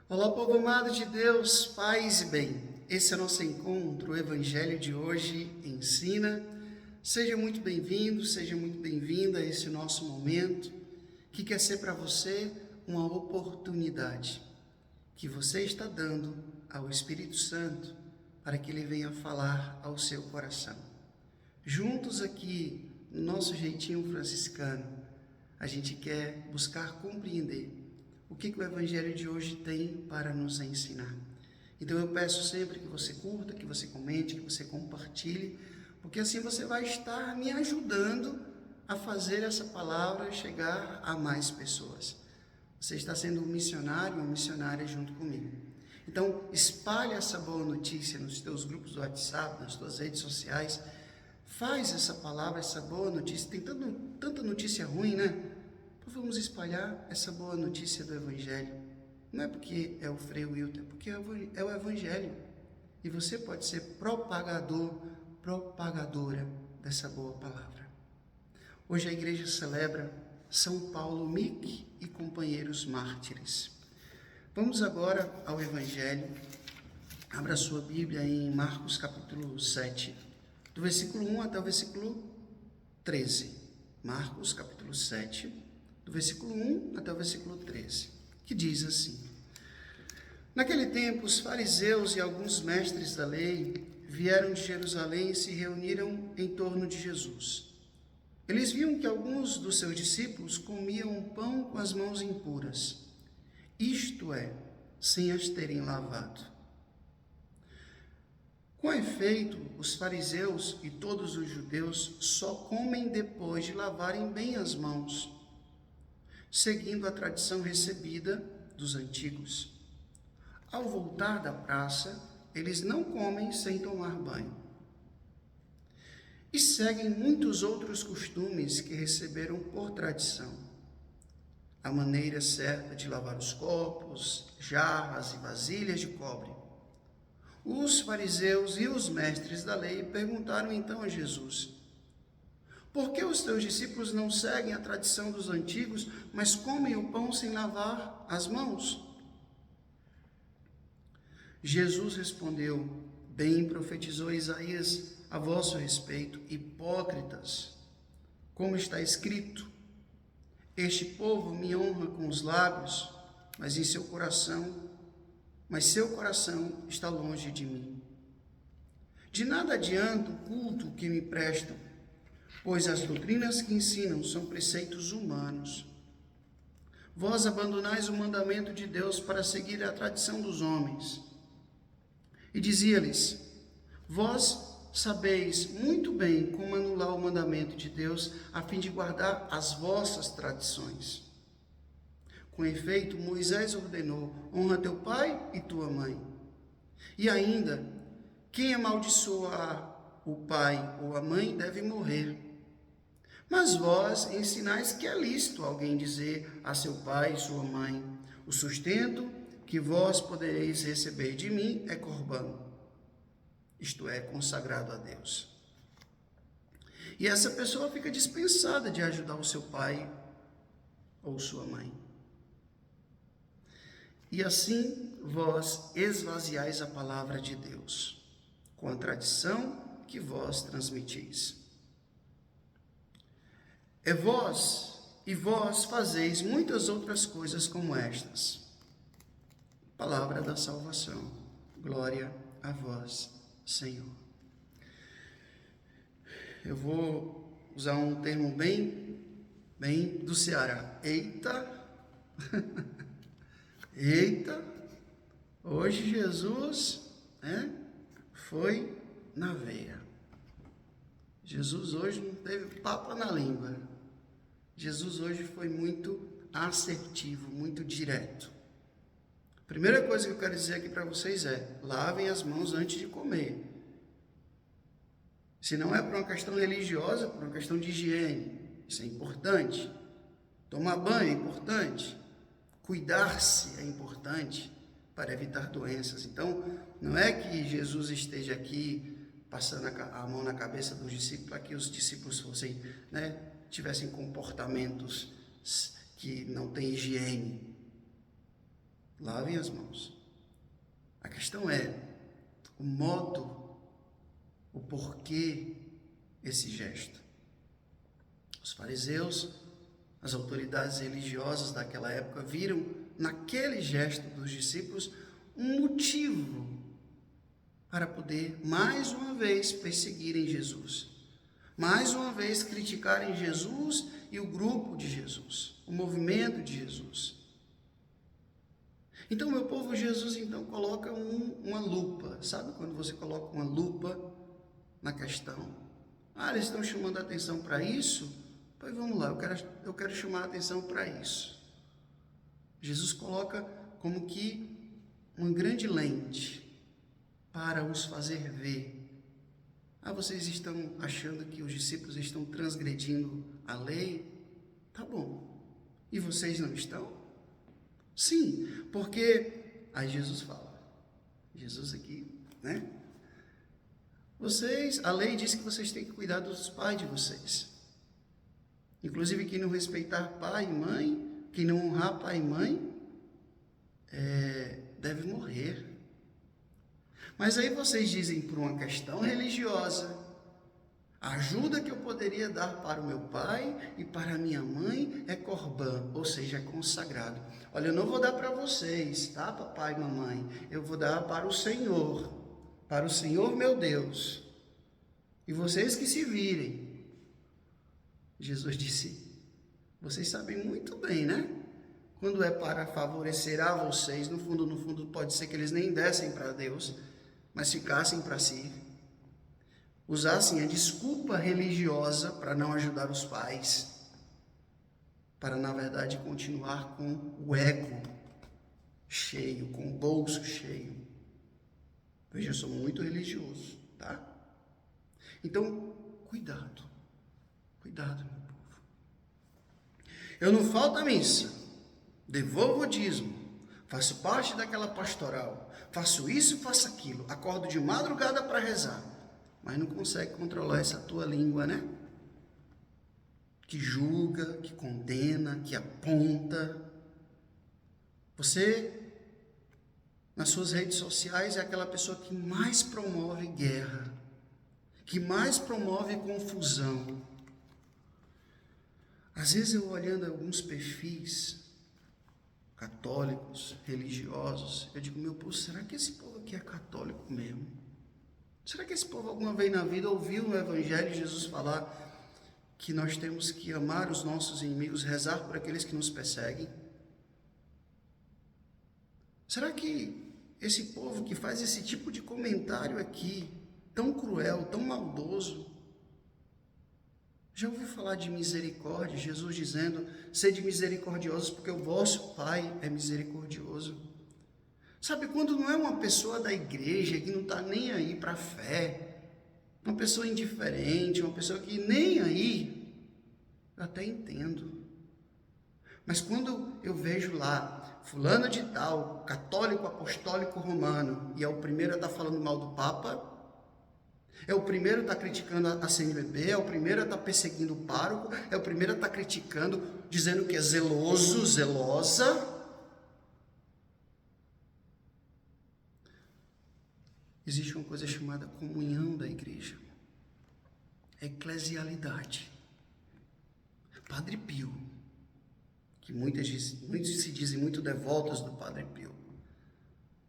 Olá, povo amado de Deus, paz e bem. Esse é o nosso encontro, o Evangelho de hoje ensina. Seja muito bem-vindo, seja muito bem-vinda a esse nosso momento, que quer ser para você uma oportunidade que você está dando ao Espírito Santo para que ele venha falar ao seu coração. Juntos aqui, no nosso jeitinho franciscano, a gente quer buscar compreender o que o Evangelho de hoje tem para nos ensinar. Então eu peço sempre que você curta, que você comente, que você compartilhe, porque assim você vai estar me ajudando a fazer essa palavra chegar a mais pessoas. Você está sendo um missionário, uma missionária junto comigo. Então espalhe essa boa notícia nos teus grupos do WhatsApp, nas tuas redes sociais. Faz essa palavra, essa boa notícia. Tem tanta notícia ruim, né? Vamos espalhar essa boa notícia do Evangelho. Não é porque é o Frei Wilton, é porque é o Evangelho. E você pode ser propagador, propagadora dessa boa palavra. Hoje a igreja celebra São Paulo Mic e companheiros mártires. Vamos agora ao Evangelho. Abra sua Bíblia em Marcos capítulo 7, do versículo 1 até o versículo 13. Marcos capítulo 7, do versículo 1 até o versículo 13, que diz assim: Naquele tempo, os fariseus e alguns mestres da lei vieram de Jerusalém e se reuniram em torno de Jesus. Eles viam que alguns dos seus discípulos comiam pão com as mãos impuras, isto é, sem as terem lavado. Com efeito, os fariseus e todos os judeus só comem depois de lavarem bem as mãos, seguindo a tradição recebida dos antigos. Ao voltar da praça, eles não comem sem tomar banho. E seguem muitos outros costumes que receberam por tradição. A maneira certa de lavar os copos, jarras e vasilhas de cobre. Os fariseus e os mestres da lei perguntaram então a Jesus: Por que os teus discípulos não seguem a tradição dos antigos, mas comem o pão sem lavar as mãos? Jesus respondeu: Bem profetizou Isaías a vosso respeito, hipócritas, como está escrito: Este povo me honra com os lábios, mas seu coração está longe de mim. De nada adianta o culto que me prestam, pois as doutrinas que ensinam são preceitos humanos. Vós abandonais o mandamento de Deus para seguir a tradição dos homens. E dizia-lhes: Vós sabeis muito bem como anular o mandamento de Deus, a fim de guardar as vossas tradições. Com efeito, Moisés ordenou: honra teu pai e tua mãe. E ainda, quem amaldiçoar o pai ou a mãe deve morrer. Mas vós ensinais que é lícito alguém dizer a seu pai e sua mãe: o sustento que vós podereis receber de mim é corbão, isto é, consagrado a Deus. E essa pessoa fica dispensada de ajudar o seu pai ou sua mãe. E assim vós esvaziais a palavra de Deus, com a tradição que vós transmitis. Vós fazeis muitas outras coisas como estas. Palavra da salvação. Glória a vós, Senhor. Eu vou usar um termo bem do Ceará. Eita! Eita! Hoje Jesus, foi na veia. Jesus hoje não teve papo na língua. Jesus hoje foi muito assertivo, muito direto. A primeira coisa que eu quero dizer aqui para vocês é: lavem as mãos antes de comer. Se não é por uma questão religiosa, por uma questão de higiene, isso é importante. Tomar banho é importante. Cuidar-se é importante para evitar doenças. Então, não é que Jesus esteja aqui passando a mão na cabeça dos discípulos para que os discípulos fossem, tivessem comportamentos que não têm higiene. lavem as mãos. A questão é o modo, o porquê esse gesto. Os fariseus, as autoridades religiosas daquela época viram naquele gesto dos discípulos um motivo para poder mais uma vez perseguirem Jesus, mais uma vez criticarem Jesus e o grupo de Jesus, o movimento de Jesus. Então, meu povo, Jesus então coloca uma lupa. Sabe quando você coloca uma lupa na questão? Eles estão chamando a atenção para isso? Pois vamos lá, eu quero chamar a atenção para isso. Jesus coloca como que uma grande lente para os fazer ver. Vocês estão achando que os discípulos estão transgredindo a lei? Tá bom. E vocês não estão? Sim, porque aí Jesus fala. Jesus aqui, né? A lei diz que vocês têm que cuidar dos pais de vocês. Inclusive, quem não respeitar pai e mãe, quem não honrar pai e mãe, deve morrer. Mas aí vocês dizem por uma questão religiosa, a ajuda que eu poderia dar para o meu pai e para a minha mãe é corbã, ou seja, é consagrado. Olha, eu não vou dar para vocês, tá, papai e mamãe? Eu vou dar para o Senhor meu Deus. E vocês que se virem. Jesus disse, vocês sabem muito bem, né? Quando é para favorecer a vocês, no fundo, pode ser que eles nem dessem para Deus, mas ficassem para si. Usassem a desculpa religiosa para não ajudar os pais, para, na verdade, continuar com o ego cheio, com o bolso cheio. Veja, eu sou muito religioso, tá? Então, cuidado, meu povo. Eu não falto à missa, devolvo o dízimo, faço parte daquela pastoral, faço isso, faço aquilo, acordo de madrugada para rezar, mas não consegue controlar essa tua língua, né? Que julga, que condena, que aponta. Você, nas suas redes sociais, é aquela pessoa que mais promove guerra, que mais promove confusão. Às vezes eu olhando alguns perfis católicos, religiosos, eu digo, meu povo, será que esse povo aqui é católico mesmo? Será que esse povo alguma vez na vida ouviu no Evangelho de Jesus falar que nós temos que amar os nossos inimigos, rezar por aqueles que nos perseguem? Será que esse povo que faz esse tipo de comentário aqui, tão cruel, tão maldoso, já ouviu falar de misericórdia? Jesus dizendo, sede misericordiosos porque o vosso Pai é misericordioso. Sabe, quando não é uma pessoa da igreja que não está nem aí para a fé, uma pessoa indiferente, uma pessoa que nem aí, eu até entendo. Mas quando eu vejo lá, fulano de tal, católico apostólico romano, e é o primeiro a estar falando mal do Papa, é o primeiro a estar criticando a CNBB, é o primeiro a estar perseguindo o pároco, é o primeiro a estar criticando, dizendo que é zeloso, zelosa. Existe uma coisa chamada comunhão da igreja, eclesialidade. Padre Pio, que muitos se dizem muito devotos do Padre Pio.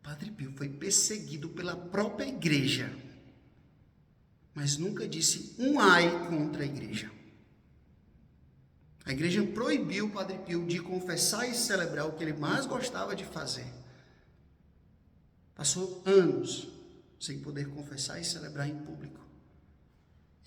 Padre Pio foi perseguido pela própria igreja, mas nunca disse um ai contra a igreja. A igreja proibiu o Padre Pio de confessar e celebrar o que ele mais gostava de fazer. Passou anos sem poder confessar e celebrar em público.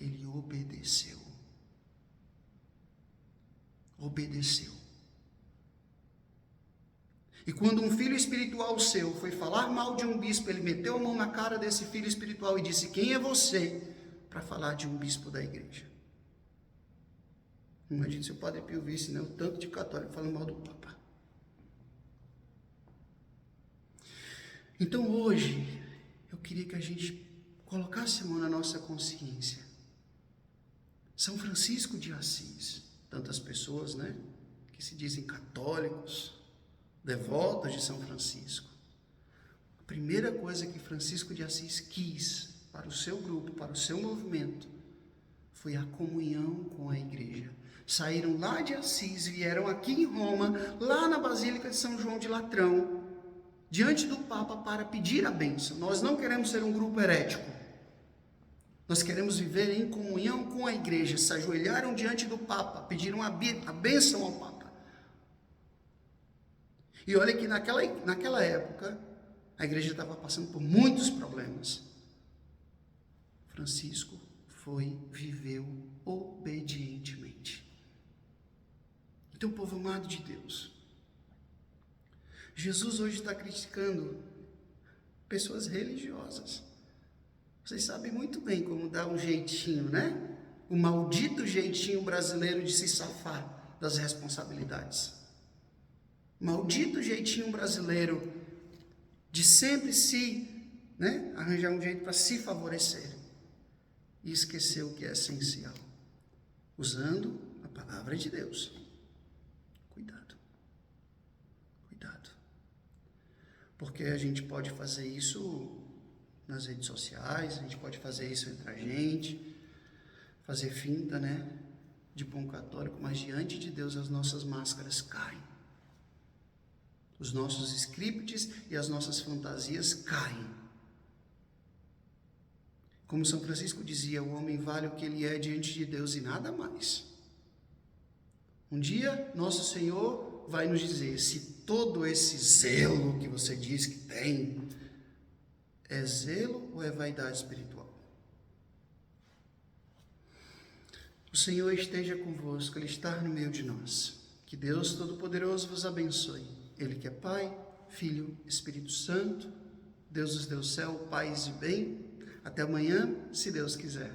Ele obedeceu. Obedeceu. E quando um filho espiritual seu foi falar mal de um bispo, ele meteu a mão na cara desse filho espiritual e disse, quem é você para falar de um bispo da igreja? Imagina se o Padre Pio visse, né, o tanto de católico falando mal do Papa. Então hoje, eu queria que a gente colocasse a mão na nossa consciência. São Francisco de Assis, tantas pessoas, né, que se dizem católicos, devotos de São Francisco, a primeira coisa que Francisco de Assis quis para o seu grupo, para o seu movimento, foi a comunhão com a igreja. Saíram lá de Assis, vieram aqui em Roma, lá na Basílica de São João de Latrão, diante do Papa para pedir a bênção. Nós não queremos ser um grupo herético. Nós queremos viver em comunhão com a igreja. Se ajoelharam diante do Papa, pediram a bênção ao Papa. E olha que naquela época, a igreja estava passando por muitos problemas. Francisco viveu obedientemente. Então, povo amado de Deus, Jesus hoje está criticando pessoas religiosas. Vocês sabem muito bem como dá um jeitinho, né? O maldito jeitinho brasileiro de se safar das responsabilidades. Maldito jeitinho brasileiro de sempre arranjar um jeito para se favorecer. E esquecer o que é essencial. Usando a palavra de Deus. Cuidado. Cuidado. Porque a gente pode fazer isso nas redes sociais, a gente pode fazer isso entre a gente, fazer finta, de bom católico, mas diante de Deus as nossas máscaras caem. Os nossos scripts e as nossas fantasias caem. Como São Francisco dizia, o homem vale o que ele é diante de Deus e nada mais. Um dia, nosso Senhor vai nos dizer se todo esse zelo que você diz que tem é zelo ou é vaidade espiritual. O Senhor esteja convosco, Ele está no meio de nós. Que Deus Todo-Poderoso vos abençoe. Ele que é Pai, Filho, Espírito Santo, Deus nos deu céu, paz e bem. Até amanhã, se Deus quiser.